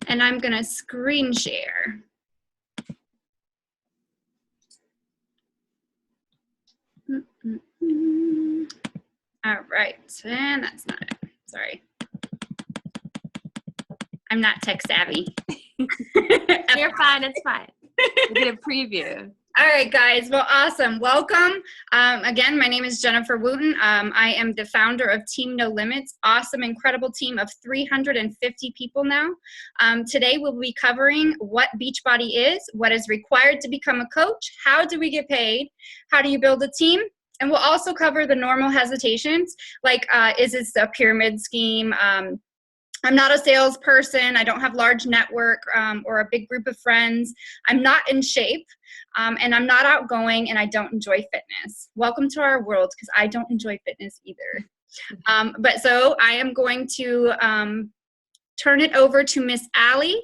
and I'm gonna screen share. All right, and that's not it, sorry. I'm not tech savvy. You're fine, it's fine. We get a preview. All right, guys. Well, awesome. Welcome. Again, my name is Jennifer Wooten. I am the founder of Team No Limits. Awesome, incredible team of 350 people now. Today, we'll be covering what Beachbody is, what is required to become a coach, how do we get paid, how do you build a team, and we'll also cover the normal hesitations, like is this a pyramid scheme? I'm not a salesperson. I don't have large network or a big group of friends. I'm not in shape, and I'm not outgoing, and I don't enjoy fitness. Welcome to our world, because I don't enjoy fitness either. But so I am going to turn it over to Miss Allie.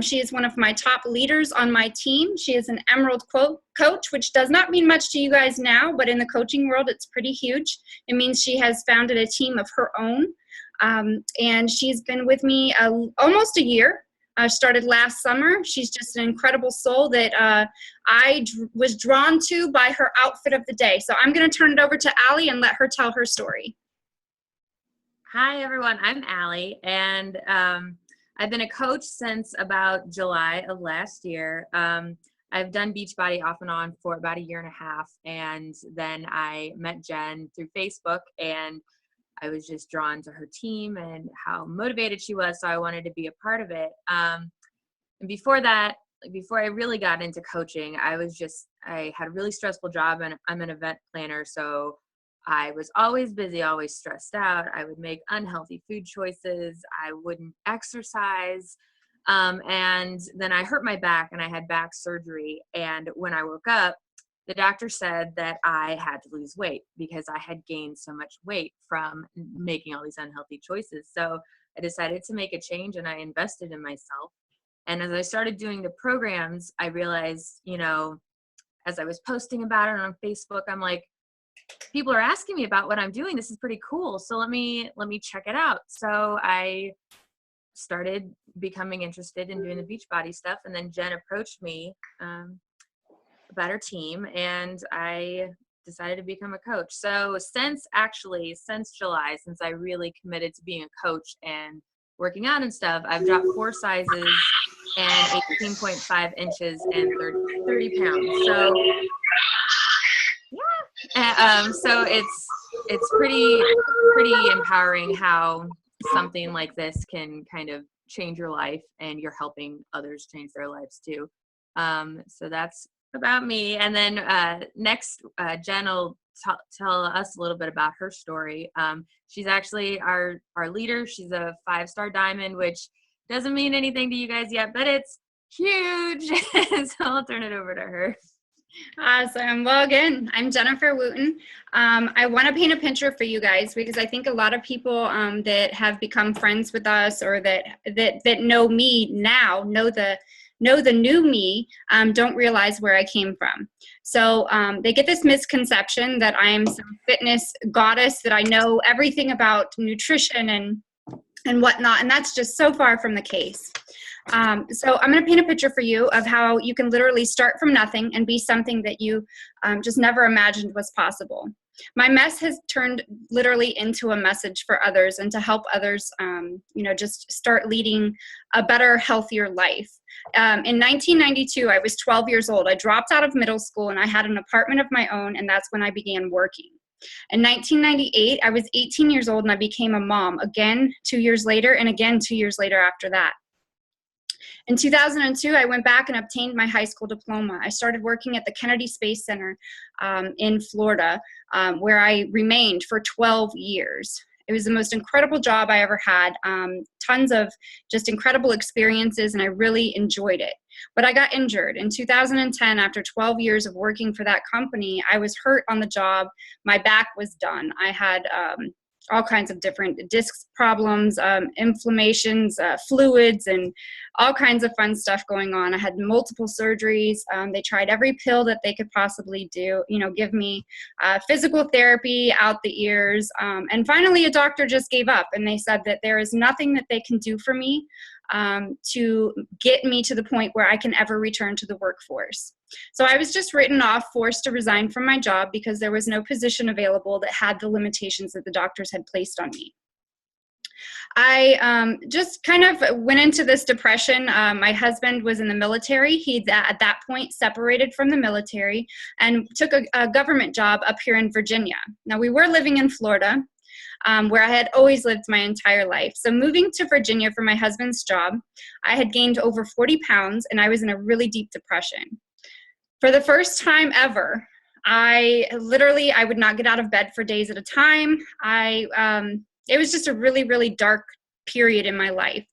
She is one of my top leaders on my team. She is an Emerald coach, which does not mean much to you guys now, but in the coaching world, it's pretty huge. It means she has founded a team of her own. And she's been with me almost a year. Started last summer. She's just an incredible soul that I was drawn to by her outfit of the day. So I'm going to turn it over to Allie and let her tell her story. Hi, everyone. I'm Allie, and I've been a coach since about July of last year. I've done Beachbody off and on for about a year and a half, and then I met Jen through Facebook, and I was just drawn to her team and how motivated she was, so I wanted to be a part of it. And before that, before I really got into coaching, I had a really stressful job, and I'm an event planner, so I was always busy, always stressed out. I would make unhealthy food choices. I wouldn't exercise. And then I hurt my back, and I had back surgery. And when I woke up, the doctor said that I had to lose weight because I had gained so much weight from making all these unhealthy choices. So I decided to make a change, and I invested in myself. And as I started doing the programs, I realized, as I was posting about it on Facebook, I'm like, people are asking me about what I'm doing. This is pretty cool. So let me check it out. So I started becoming interested in doing the Beachbody stuff. And then Jen approached me, about her team, and I decided to become a coach. So since July, since I really committed to being a coach and working out and stuff, I've dropped 4 sizes and 18.5 inches and 30 pounds. So yeah, so it's pretty empowering how something like this can kind of change your life, and you're helping others change their lives too. So that's about me. And then next, Jen will tell us a little bit about her story. She's actually our leader. She's a 5-star diamond, which doesn't mean anything to you guys yet, but it's huge. So I'll turn it over to her. Awesome. Well, again, I'm Jennifer Wooten. I want to paint a picture for you guys, because I think a lot of people that have become friends with us, or that know me now, know the new me, don't realize where I came from. So they get this misconception that I am some fitness goddess, that I know everything about nutrition and whatnot, and that's just so far from the case. So I'm going to paint a picture for you of how you can literally start from nothing and be something that you just never imagined was possible. My mess has turned literally into a message for others, and to help others, just start leading a better, healthier life. In 1992, I was 12 years old. I dropped out of middle school, and I had an apartment of my own, and that's when I began working. In 1998, I was 18 years old, and I became a mom, again 2 years later, and again 2 years later after that. In 2002, I went back and obtained my high school diploma. I started working at the Kennedy Space Center in Florida, where I remained for 12 years. It was the most incredible job I ever had, tons of just incredible experiences, and I really enjoyed it. But I got injured. In 2010, after 12 years of working for that company, I was hurt on the job. My back was done. I had all kinds of different disc problems, inflammations, fluids, and all kinds of fun stuff going on. I had multiple surgeries. They tried every pill that they could possibly do, give me physical therapy out the ears. And finally, a doctor just gave up, and they said that there is nothing that they can do for me to get me to the point where I can ever return to the workforce. So I was just written off, forced to resign from my job because there was no position available that had the limitations that the doctors had placed on me. I just kind of went into this depression. My husband was in the military. He at that point separated from the military and took a government job up here in Virginia. Now, we were living in Florida, where I had always lived my entire life. So moving to Virginia for my husband's job, I had gained over 40 pounds and I was in a really deep depression. For the first time ever, I would not get out of bed for days at a time. It was just a really, really dark period in my life.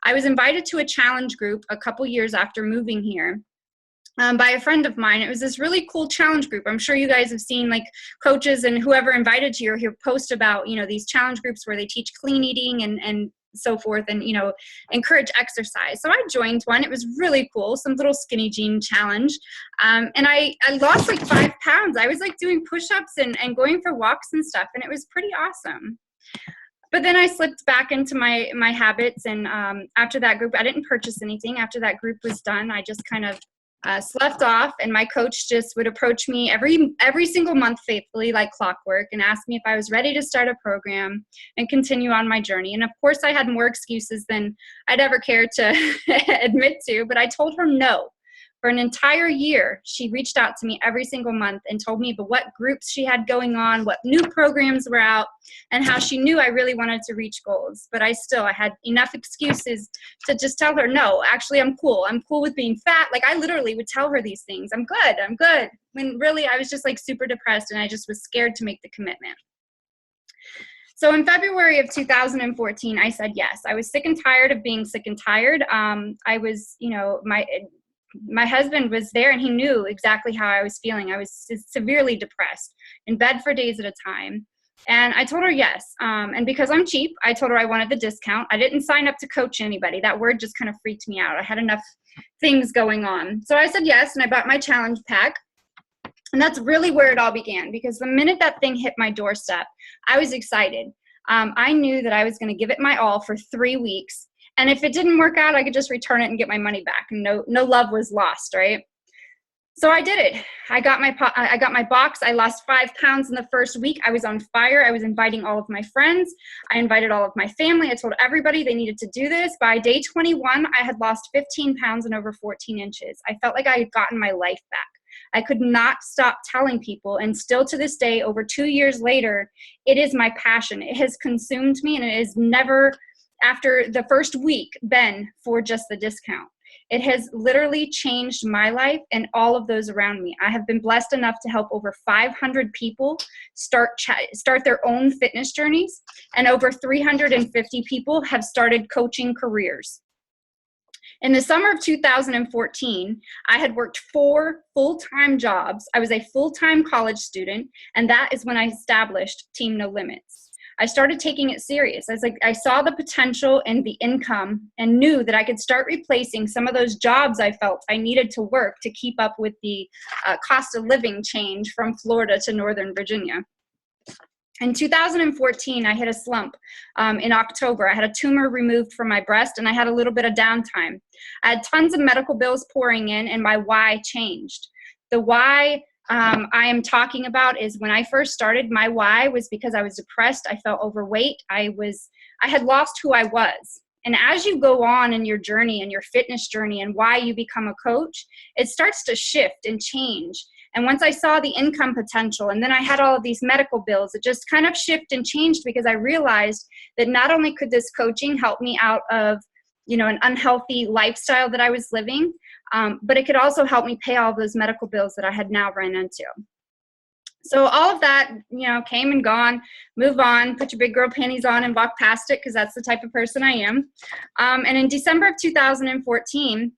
I was invited to a challenge group a couple years after moving here by a friend of mine. It was this really cool challenge group. I'm sure you guys have seen like coaches and whoever invited you here post about, these challenge groups where they teach clean eating and so forth and, encourage exercise. So I joined one. It was really cool, some little skinny jean challenge. And I lost like 5 pounds. I was like doing push-ups and going for walks and stuff. And it was pretty awesome. But then I slipped back into my habits, and after that group, I didn't purchase anything. After that group was done, I just kind of slept off, and my coach just would approach me every single month faithfully like clockwork and ask me if I was ready to start a program and continue on my journey. And of course, I had more excuses than I'd ever care to admit to, but I told her no. For an entire year, she reached out to me every single month and told me about what groups she had going on, what new programs were out, and how she knew I really wanted to reach goals. But I had enough excuses to just tell her, no, actually, I'm cool. I'm cool with being fat. Like, I literally would tell her these things. I'm good. When really, I was just like super depressed, and I just was scared to make the commitment. So in February of 2014, I said yes. I was sick and tired of being sick and tired. I was, my husband was there and he knew exactly how I was feeling. I was severely depressed, in bed for days at a time. And I told her yes. And because I'm cheap, I told her I wanted the discount. I didn't sign up to coach anybody. That word just kind of freaked me out. I had enough things going on. So I said yes, and I bought my challenge pack. And that's really where it all began, because the minute that thing hit my doorstep, I was excited. I knew that I was going to give it my all for 3 weeks. And if it didn't work out, I could just return it and get my money back. And no love was lost, right? So I did it. I got my box. I lost 5 pounds in the first week. I was on fire. I was inviting all of my friends. I invited all of my family. I told everybody they needed to do this. By day 21, I had lost 15 pounds and over 14 inches. I felt like I had gotten my life back. I could not stop telling people, and still to this day, over 2 years later, it is my passion. It has consumed me, and it is never, after the first week, been for just the discount. It has literally changed my life and all of those around me. I have been blessed enough to help over 500 people start their own fitness journeys, and over 350 people have started coaching careers. In the summer of 2014, I had worked 4 full-time jobs. I was a full-time college student, and that is when I established Team No Limits. I started taking it serious. I saw the potential in the income and knew that I could start replacing some of those jobs I felt I needed to work to keep up with the cost of living change from Florida to Northern Virginia. In 2014, I hit a slump in October. I had a tumor removed from my breast, and I had a little bit of downtime. I had tons of medical bills pouring in, and my why changed. The why I am talking about is when I first started, my why was because I was depressed. I felt overweight. I had lost who I was. And as you go on in your journey and your fitness journey and why you become a coach, it starts to shift and change. And once I saw the income potential, and then I had all of these medical bills, it just kind of shifted and changed, because I realized that not only could this coaching help me out of, an unhealthy lifestyle that I was living, but it could also help me pay all of those medical bills that I had now run into. So all of that, came and gone. Move on, put your big girl panties on and walk past it, because that's the type of person I am. And in December of 2014,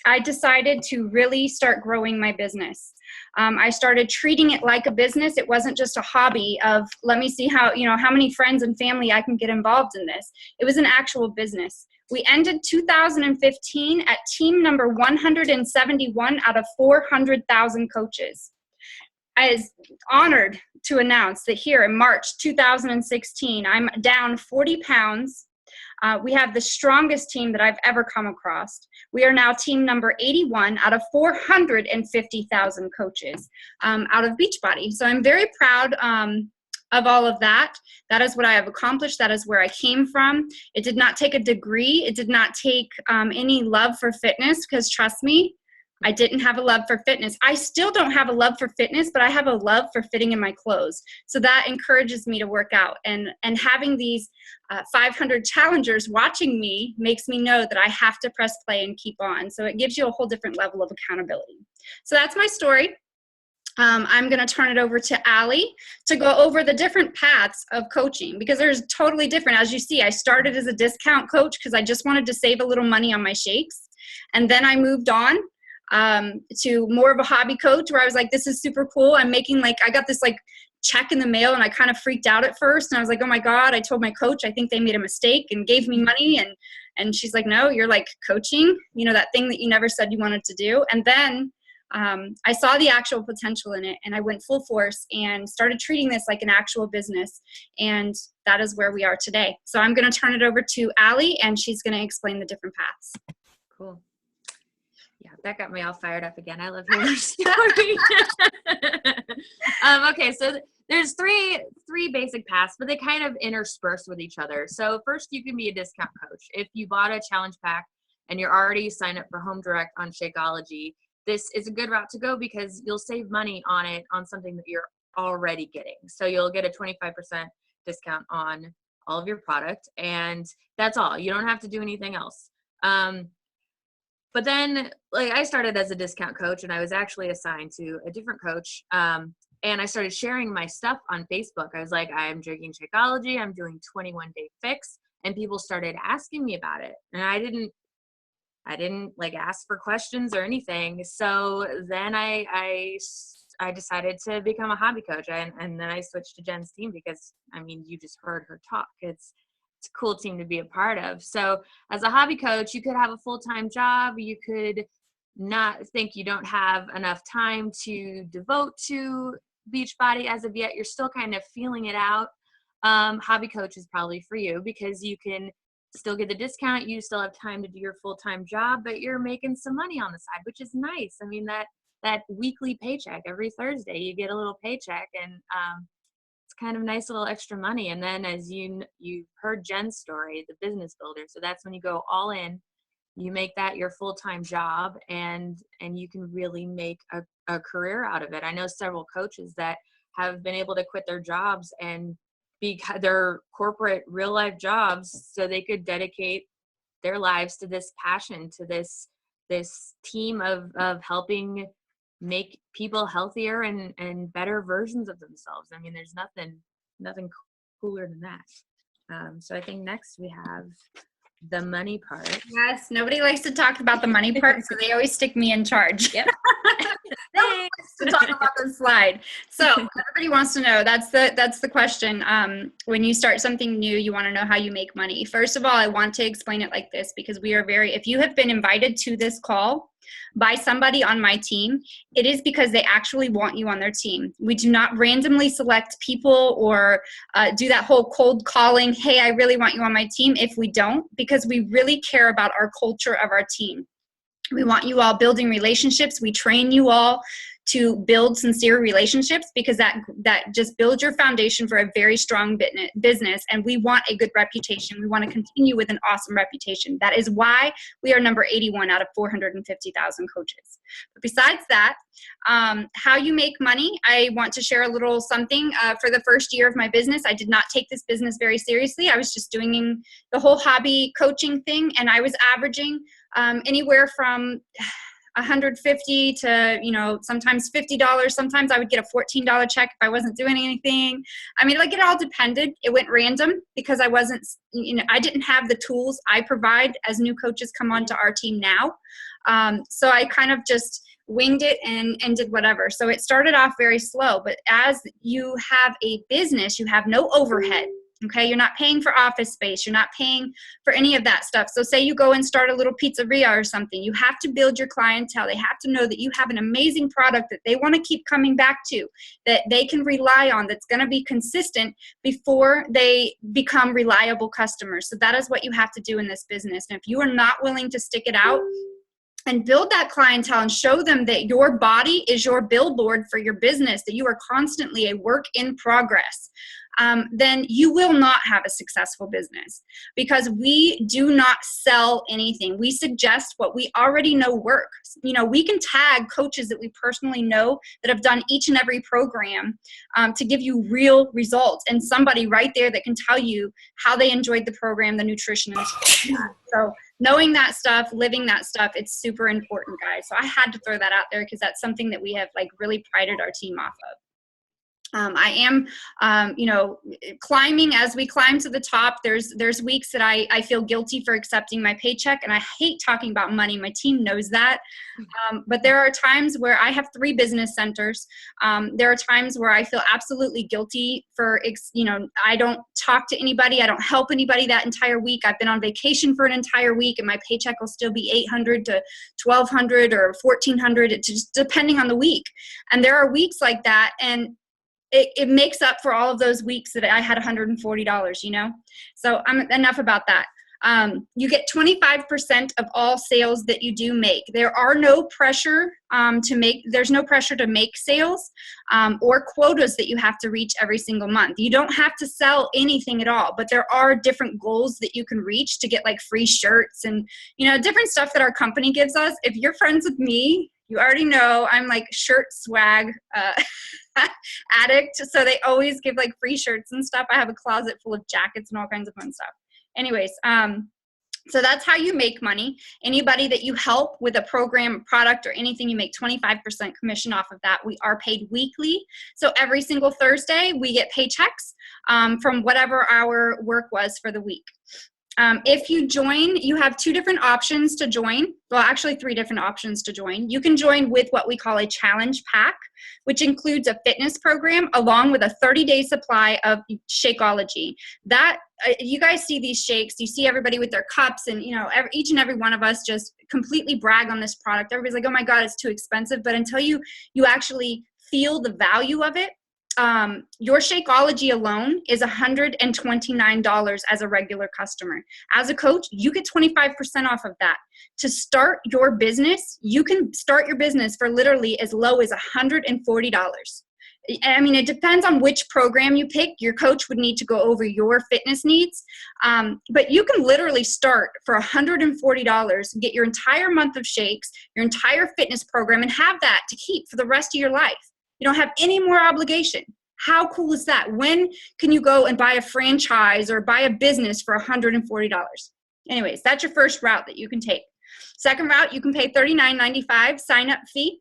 I decided to really start growing my business. I started treating it like a business. It wasn't just a hobby of, let me see how many friends and family I can get involved in this. It was an actual business. We ended 2015 at team number 171 out of 400,000 coaches. I was honored to announce that here in March 2016, I'm down 40 pounds. We have the strongest team that I've ever come across. We are now team number 81 out of 450,000 coaches out of Beachbody. So I'm very proud of all of that. That is what I have accomplished. That is where I came from. It did not take a degree. It did not take any love for fitness, because trust me, I didn't have a love for fitness. I still don't have a love for fitness, but I have a love for fitting in my clothes. So that encourages me to work out. And having these 500 challengers watching me makes me know that I have to press play and keep on. So it gives you a whole different level of accountability. So that's my story. I'm going to turn it over to Allie to go over the different paths of coaching, because there's totally different. As you see, I started as a discount coach because I just wanted to save a little money on my shakes. And then I moved on to more of a hobby coach, where I was like, this is super cool. I'm making I got this check in the mail, and I kind of freaked out at first. And I was like, oh my God, I told my coach, I think they made a mistake and gave me money. And she's like, no, you're coaching, that thing that you never said you wanted to do. And then I saw the actual potential in it, and I went full force and started treating this like an actual business. And that is where we are today. So I'm going to turn it over to Allie, and she's going to explain the different paths. Cool. Yeah, that got me all fired up again. I love hearing your story. Okay, so there's three basic paths, but they kind of intersperse with each other. So first, you can be a discount coach. If you bought a challenge pack and you're already signed up for Home Direct on Shakeology, this is a good route to go, because you'll save money on it on something that you're already getting. So you'll get a 25% discount on all of your product, and that's all. You don't have to do anything else. But then, I started as a discount coach, and I was actually assigned to a different coach. And I started sharing my stuff on Facebook. I was like, I'm drinking Shakeology. I'm doing 21-day fix. And people started asking me about it. And I didn't ask for questions or anything. So then I decided to become a hobby coach. And then I switched to Jen's team, because, you just heard her talk. It's a cool team to be a part of. So as a hobby coach, you could have a full-time job. You could not think you don't have enough time to devote to Beachbody as of yet. You're still kind of feeling it out. Hobby coach is probably for you, because you can still get the discount. You still have time to do your full-time job, but you're making some money on the side, which is nice. That weekly paycheck every Thursday, you get a little paycheck, and it's kind of nice little extra money. And then, as you've heard Jen's story, the business builder. So that's when you go all in, you make that your full-time job, and you can really make a career out of it. I know several coaches that have been able to quit their jobs and their corporate real life jobs, so they could dedicate their lives to this passion, to this team of helping make people healthier and better versions of themselves. There's nothing cooler than that. So I think next we have the money part. Yes, nobody likes to talk about the money part, so they always stick me in charge. Yep. Nobody likes to talk about the slide. So everybody wants to know, that's the question. When you start something new, you want to know how you make money. First of all, I want to explain it like this, because if you have been invited to this call by somebody on my team, it is because they actually want you on their team. We do not randomly select people or do that whole cold calling, hey, I really want you on my team, if we don't, because we really care about our culture of our team. We want you all building relationships. We train you all to build sincere relationships, because that just builds your foundation for a very strong business. And we want a good reputation. We want to continue with an awesome reputation. That is why we are number 81 out of 450,000 coaches. But besides that, how you make money, I want to share a little something. For the first year of my business, I did not take this business very seriously. I was just doing the whole hobby coaching thing, and I was averaging anywhere from $150 to, sometimes $50. Sometimes I would get a $14 check if I wasn't doing anything. It all depended. It went random, because I wasn't, I didn't have the tools I provide as new coaches come onto our team now. So I kind of just winged it and did whatever. So it started off very slow, but as you have a business, you have no overhead. Okay, you're not paying for office space. You're not paying for any of that stuff. So say you go and start a little pizzeria or something. You have to build your clientele. They have to know that you have an amazing product that they want to keep coming back to, that they can rely on, that's going to be consistent before they become reliable customers. So that is what you have to do in this business. And if you are not willing to stick it out and build that clientele and show them that your body is your billboard for your business, that you are constantly a work in progress, then you will not have a successful business, because we do not sell anything. We suggest what we already know works. You know, we can tag coaches that we personally know that have done each and every program to give you real results, and somebody right there that can tell you how they enjoyed the program, the nutrition, and so knowing that stuff, living that stuff, it's super important, guys. So I had to throw that out there because that's something that we have like really prided our team off of. I am, you know, climbing as we climb to the top. There's weeks that I feel guilty for accepting my paycheck, and I hate talking about money. My team knows that. But there are times where I have 3 business centers. There are times where I feel absolutely guilty for, you know, I don't talk to anybody. I don't help anybody that entire week. I've been on vacation for an entire week, and my paycheck will still be $800 to $1,200 or $1,400, just depending on the week. And there are weeks like that, and it makes up for all of those weeks that I had $140, you know? So enough about that. You get 25% of all sales that you do make. There are no pressure there's no pressure to make sales or quotas that you have to reach every single month. You don't have to sell anything at all, but there are different goals that you can reach to get like free shirts and, you know, different stuff that our company gives us. If you're friends with me, you already know I'm like shirt swag addict. So they always give like free shirts and stuff. I have a closet full of jackets and all kinds of fun stuff. Anyways, so that's how you make money. Anybody that you help with a program, product, or anything, you make 25% commission off of that. We are paid weekly. So every single Thursday, we get paychecks from whatever our work was for the week. If you join, you have 2 different options to join. Well, actually 3 different options to join. You can join with what we call a challenge pack, which includes a fitness program along with a 30-day supply of Shakeology. That you guys see these shakes, you see everybody with their cups, and you know, each and every one of us just completely brag on this product. Everybody's like, oh my God, it's too expensive. But until you actually feel the value of it, your Shakeology alone is $129 as a regular customer. As a coach, you get 25% off of that. To start your business, you can start your business for literally as low as $140. I mean, it depends on which program you pick. Your coach would need to go over your fitness needs. But you can literally start for $140 and get your entire month of shakes, your entire fitness program, and have that to keep for the rest of your life. You don't have any more obligation. How cool is that? When can you go and buy a franchise or buy a business for $140? Anyways, that's your first route that you can take. Second route, you can pay $39.95 sign-up fee,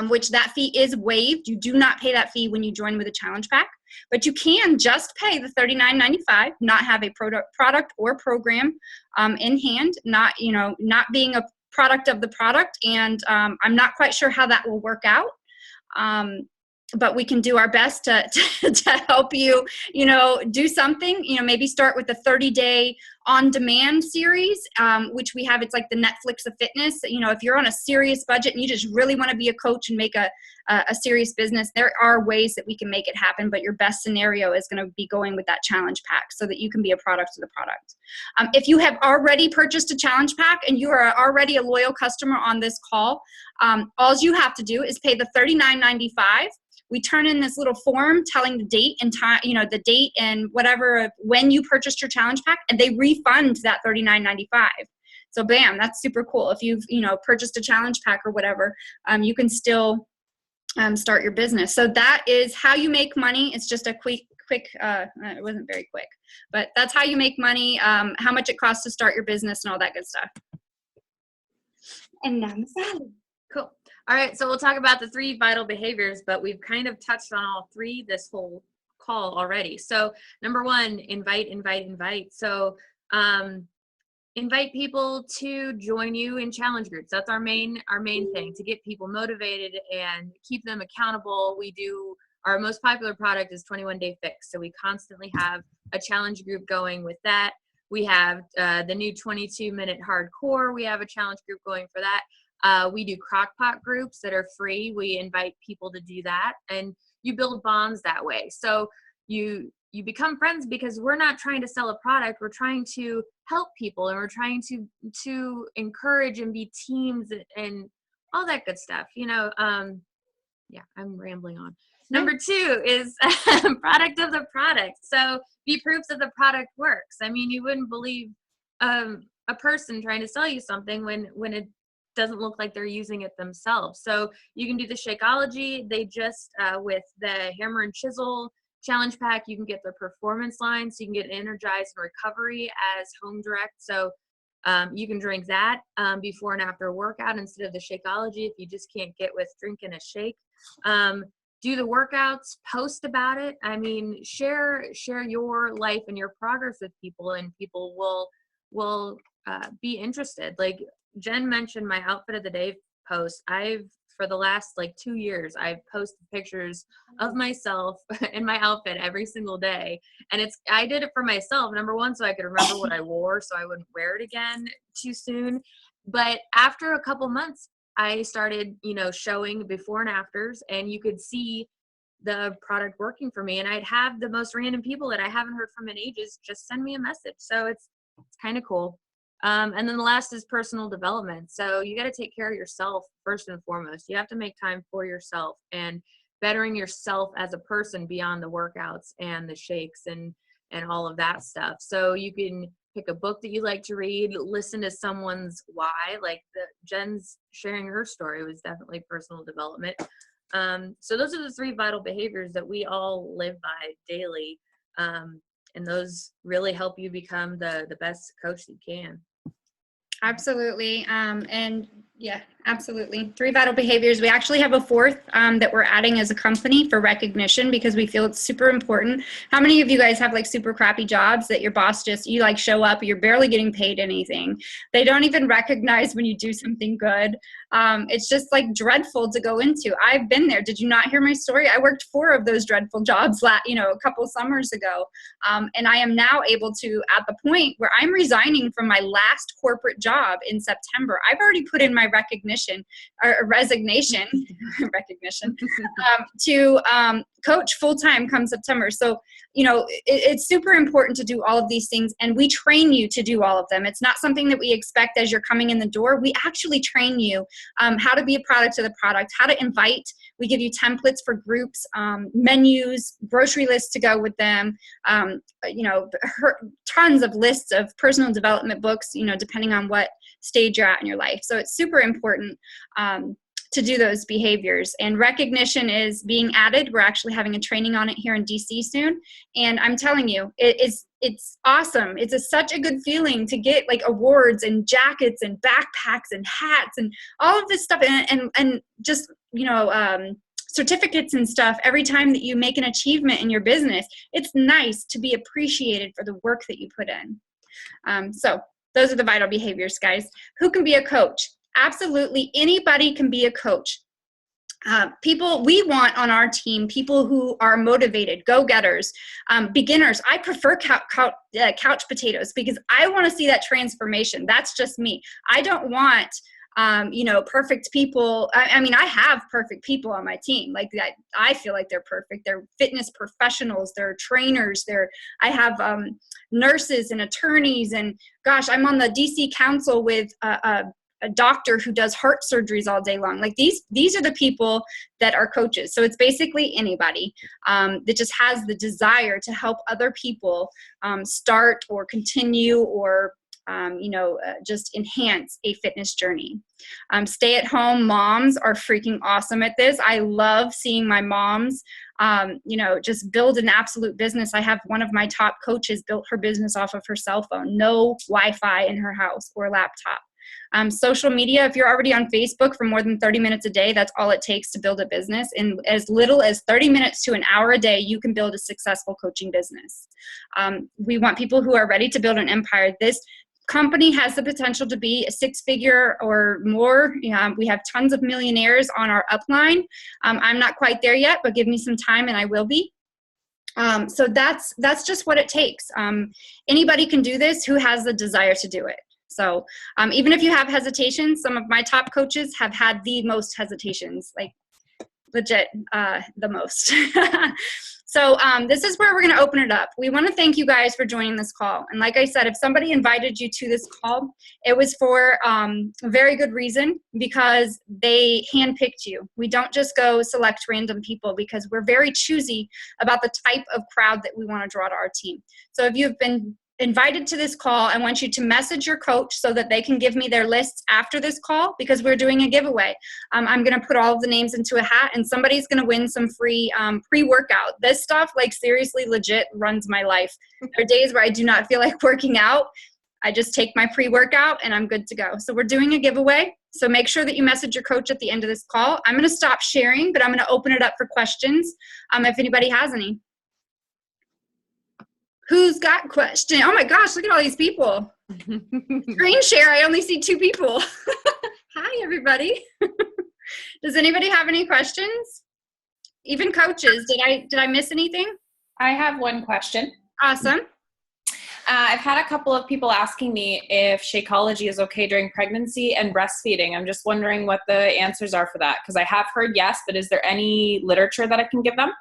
which that fee is waived. You do not pay that fee when you join with a challenge pack, but you can just pay the $39.95, not have a product or program in hand, not being a product of the product. And I'm not quite sure how that will work out. But we can do our best to help you, do something, maybe start with the 30-day on-demand series, which we have. It's like the Netflix of fitness. If you're on a serious budget and you just really want to be a coach and make a serious business, there are ways that we can make it happen. But your best scenario is going to be going with that challenge pack so that you can be a product of the product. If you have already purchased a challenge pack and you are already a loyal customer on this call, all you have to do is pay the $39.95. We turn in this little form telling the date and time, the date and whatever, when you purchased your challenge pack, and they refund that $39.95. So bam, that's super cool. If you've, purchased a challenge pack or whatever, you can still start your business. So that is how you make money. It's just a quick, it wasn't very quick, but that's how you make money, how much it costs to start your business and all that good stuff. And now Sally. Cool. All right, so we'll talk about the 3 vital behaviors, but we've kind of touched on all 3 this whole call already. So number 1, invite. So invite people to join you in challenge groups. That's our main thing, to get people motivated and keep them accountable. We do our most popular product is 21 Day Fix. So we constantly have a challenge group going with that. We have the new 22-minute hardcore. We have a challenge group going for that. We do crockpot groups that are free. We invite people to do that, and you build bonds that way. So you become friends because we're not trying to sell a product. We're trying to help people, and we're trying to encourage and be teams and all that good stuff. Yeah, I'm rambling on. Number 2 is product of the product. So be proofs that the product works. I mean, you wouldn't believe a person trying to sell you something when it doesn't look like they're using it themselves. So you can do the Shakeology. They just, with the hammer and chisel challenge pack, you can get the performance line. So you can get energized and recovery as home direct. So you can drink that before and after a workout instead of the Shakeology if you just can't get with drinking a shake. Do the workouts, post about it. I mean, share your life and your progress with people, and people will be interested. Like Jen mentioned my outfit of the day post. For the last 2 years, I've posted pictures of myself in my outfit every single day. And I did it for myself, number one, so I could remember what I wore so I wouldn't wear it again too soon. But after a couple months, I started, showing before and afters, and you could see the product working for me. And I'd have the most random people that I haven't heard from in ages just send me a message. So it's kind of cool. And then the last is personal development. So you got to take care of yourself first and foremost. You have to make time for yourself and bettering yourself as a person beyond the workouts and the shakes and all of that stuff. So you can pick a book that you like to read, listen to someone's why, Jen's sharing her story was definitely personal development. So those are the 3 vital behaviors that we all live by daily. And those really help you become the best coach you can. Absolutely. And yeah, absolutely. 3 vital behaviors. We actually have a 4th that we're adding as a company for recognition because we feel it's super important. How many of you guys have super crappy jobs that your boss you show up, you're barely getting paid anything. They don't even recognize when you do something good. It's just dreadful to go into. I've been there. Did you not hear my story? I worked 4 of those dreadful jobs, a couple summers ago. And I am now able to, at the point where I'm resigning from my last corporate job in September, I've already put in my resignation recognition to coach full-time come September. So, it's super important to do all of these things, and we train you to do all of them. It's not something that we expect as you're coming in the door. We actually train you how to be a product of the product, how to invite. We give you templates for groups, menus, grocery lists to go with them, tons of lists of personal development books, depending on what stage you're at in your life. So it's super important to do those behaviors. And recognition is being added. We're actually having a training on it here in DC soon. And I'm telling you, it's awesome. It's such a good feeling to get awards and jackets and backpacks and hats and all of this stuff and just, certificates and stuff every time that you make an achievement in your business. It's nice to be appreciated for the work that you put in. So those are the vital behaviors, guys. Who can be a coach? Absolutely anybody can be a coach. People we want on our team, people who are motivated, go-getters, beginners. I prefer couch potatoes because I want to see that transformation. That's just me. I don't want perfect people. I mean, I have perfect people on my team that. I feel like they're perfect. They're fitness professionals. They're trainers. I have nurses and attorneys. And gosh, I'm on the DC council with a doctor who does heart surgeries all day long. These are the people that are coaches. So it's basically anybody that just has the desire to help other people start or continue or just enhance a fitness journey. Stay-at-home moms are freaking awesome at this. I love seeing my moms, just build an absolute business. I have one of my top coaches built her business off of her cell phone, no Wi-Fi in her house or laptop. Social media, if you're already on Facebook for more than 30 minutes a day, that's all it takes to build a business. In as little as 30 minutes to an hour a day, you can build a successful coaching business. We want people who are ready to build an empire. company has the potential to be a 6-figure or more. We have tons of millionaires on our upline. I'm not quite there yet, but give me some time and I will be. So that's just what it takes. Anybody can do this who has the desire to do it. So even if you have hesitations, some of my top coaches have had the most hesitations, like legit the most. So this is where we're going to open it up. We want to thank you guys for joining this call. And like I said, if somebody invited you to this call, it was for a very good reason, because they handpicked you. We don't just go select random people, because we're very choosy about the type of crowd that we want to draw to our team. So if you've been invited to this call, I want you to message your coach so that they can give me their lists after this call, because we're doing a giveaway. I'm going to put all of the names into a hat, and somebody's going to win some free pre-workout. This stuff, like, seriously, legit runs my life. There are days where I do not feel like working out. I just take my pre-workout and I'm good to go. So we're doing a giveaway. So make sure that you message your coach at the end of this call. I'm going to stop sharing, but I'm going to open it up for questions if anybody has any. Who's got questions? Oh my gosh, look at all these people. Screen share, I only see 2 people. Hi, everybody. Does anybody have any questions? Even coaches, did I miss anything? I have one question. Awesome. I've had a couple of people asking me if Shakeology is okay during pregnancy and breastfeeding. I'm just wondering what the answers are for that, because I have heard yes, but is there any literature that I can give them?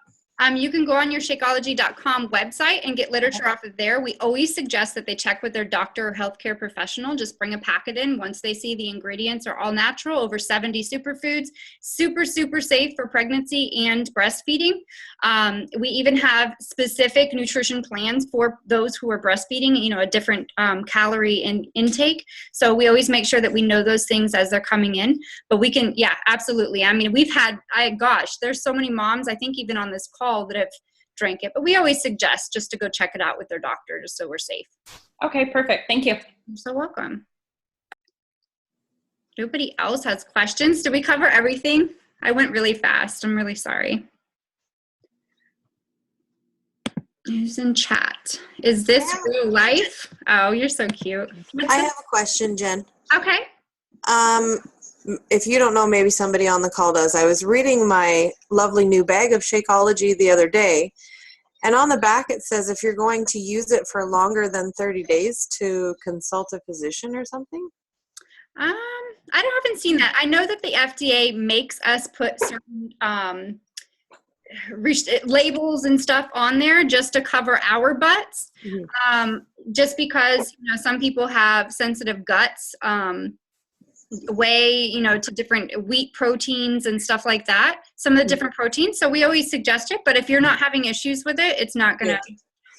You can go on your Shakeology.com website and get literature off of there. We always suggest that they check with their doctor or healthcare professional. Just bring a packet in once they see the ingredients are all natural, over 70 superfoods, super, super safe for pregnancy and breastfeeding. We even have specific nutrition plans for those who are breastfeeding, a different calorie intake. So we always make sure that we know those things as they're coming in. But we can, yeah, absolutely. I mean, we've had, there's so many moms, I think even on this call, that have drank it, but we always suggest just to go check it out with their doctor, just so we're safe. Okay, perfect. Thank you. You're so welcome. Nobody else has questions? Did we cover everything? I went really fast. I'm really sorry. Who's in chat? Is this real life? Oh, you're so cute. I have a question, Jen. Okay. If you don't know, maybe somebody on the call does. I was reading my lovely new bag of Shakeology the other day, and on the back it says if you're going to use it for longer than 30 days to consult a physician or something. I haven't seen that. I know that the FDA makes us put certain labels and stuff on there just to cover our butts. Mm-hmm. Just because some people have sensitive guts. To different wheat proteins and stuff like that, some of the different proteins. So we always suggest it, but if you're not having issues with it, it's not gonna,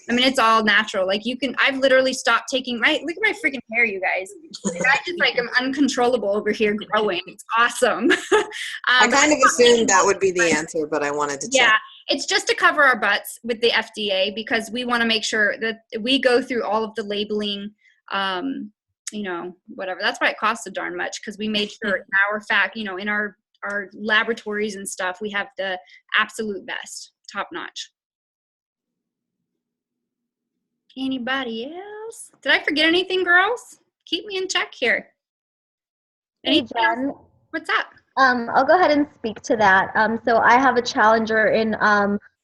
it's all natural. Like I've literally stopped taking look at my freaking hair, you guys. I just I'm uncontrollable over here growing. It's awesome. I kind of assumed that would be the answer, but I wanted to check. Yeah, it's just to cover our butts with the FDA, because we want to make sure that we go through all of the labeling, whatever. That's why it costs so darn much, because we made sure in our laboratories and stuff, we have the absolute best, top notch. Anybody else? Did I forget anything, girls? Keep me in check here. Hey, Jen. What's up? I'll go ahead and speak to that. So I have a challenger in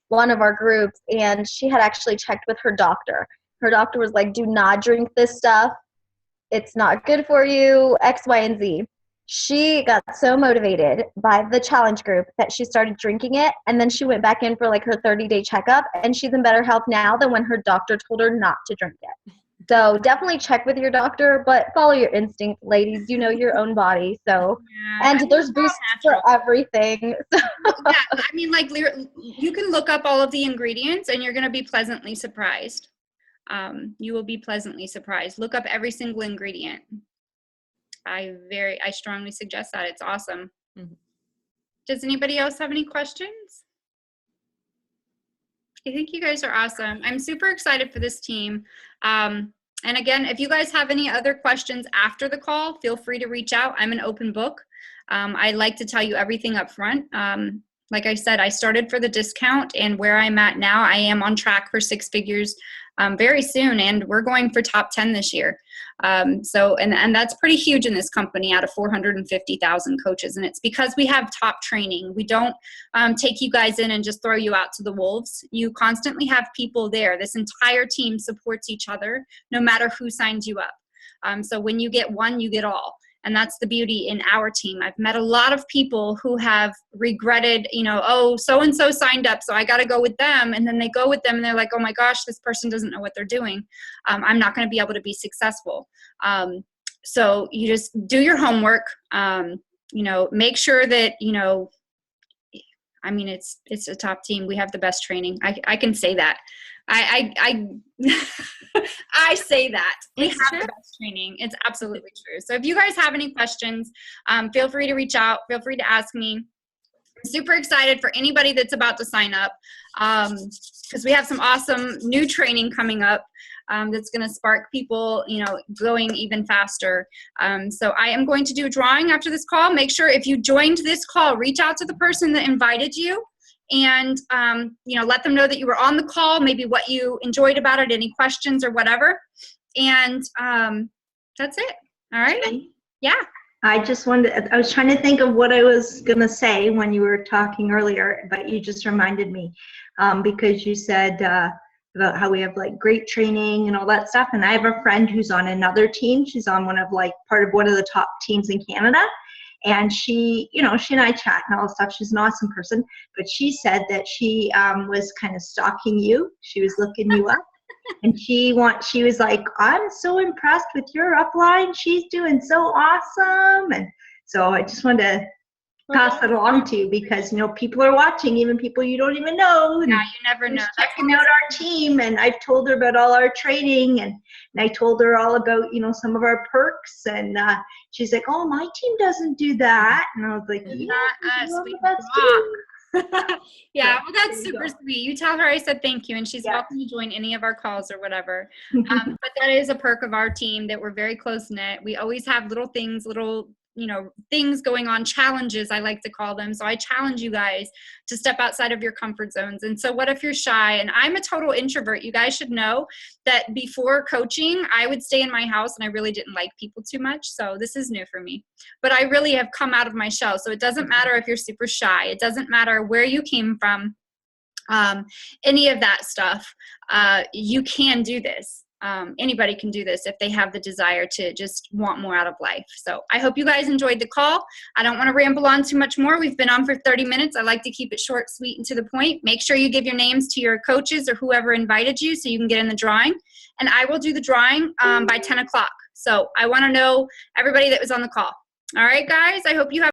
one of our groups, and she had actually checked with her doctor. Her doctor was like, do not drink this stuff. It's not good for you, X, Y, and Z. She got so motivated by the challenge group that she started drinking it, and then she went back in for her 30-day checkup, and she's in better health now than when her doctor told her not to drink it. So definitely check with your doctor, but follow your instinct, ladies. You know your own body. So, and there's boosts for everything. Yeah, you can look up all of the ingredients, and you're going to be pleasantly surprised. You will be pleasantly surprised. Look up every single ingredient. I strongly suggest that. It's awesome. Mm-hmm. Does anybody else have any questions? I think you guys are awesome. I'm super excited for this team. And again, if you guys have any other questions after the call, feel free to reach out. I'm an open book. I like to tell you everything up front. like I said, I started for the discount, and where I'm at now, I am on track for 6 figures very soon, and we're going for top 10 this year. So that's pretty huge in this company out of 450,000 coaches, and it's because we have top training. We don't take you guys in and just throw you out to the wolves. You constantly have people there. This entire team supports each other no matter who signs you up. So when you get one, you get all. And that's the beauty in our team. I've met a lot of people who have regretted, oh, so-and-so signed up, so I got to go with them. And then they go with them and they're like, oh my gosh, this person doesn't know what they're doing. I'm not going to be able to be successful. So you just do your homework, make sure that, it's a top team. We have the best training. I can say that. I say that. We have the best training. It's absolutely true. So if you guys have any questions, feel free to reach out. Feel free to ask me. Super excited for anybody that's about to sign up because we have some awesome new training coming up that's going to spark people, going even faster. So I am going to do a drawing after this call. Make sure if you joined this call, reach out to the person that invited you. And, let them know that you were on the call, maybe what you enjoyed about it, any questions or whatever. And that's it. All right. Yeah. I was trying to think of what I was going to say when you were talking earlier, but you just reminded me because you said about how we have like great training and all that stuff. And I have a friend who's on another team. She's on part of one of the top teams in Canada. And she and I chat and all that stuff. She's an awesome person. But she said that she was kind of stalking you. She was looking you up. And she was like, I'm so impressed with your upline. She's doing so awesome. And so I just wanted to pass that along to you because, people are watching, even people you don't even know. Yeah, you never know. Checking out our team, and I've told her about all our training, and I told her all about, some of our perks, and she's like, oh, my team doesn't do that. And I was like, not us. We yeah, well, that's super sweet. You tell her I said thank you, and she's welcome to join any of our calls or whatever. But that is a perk of our team, that we're very close-knit. We always have little things going on, challenges I like to call them. So I challenge you guys to step outside of your comfort zones. And so what if you're shy? And I'm a total introvert. You guys should know that before coaching, I would stay in my house and I really didn't like people too much. So this is new for me. But I really have come out of my shell. So it doesn't matter if you're super shy. It doesn't matter where you came from, any of that stuff. You can do this. Anybody can do this if they have the desire to just want more out of life. So I hope you guys enjoyed the call. I don't want to ramble on too much more. We've been on for 30 minutes. I like to keep it short, sweet, and to the point. Make sure you give your names to your coaches or whoever invited you so you can get in the drawing. And I will do the drawing by 10 o'clock. So I want to know everybody that was on the call. All right, guys, I hope you have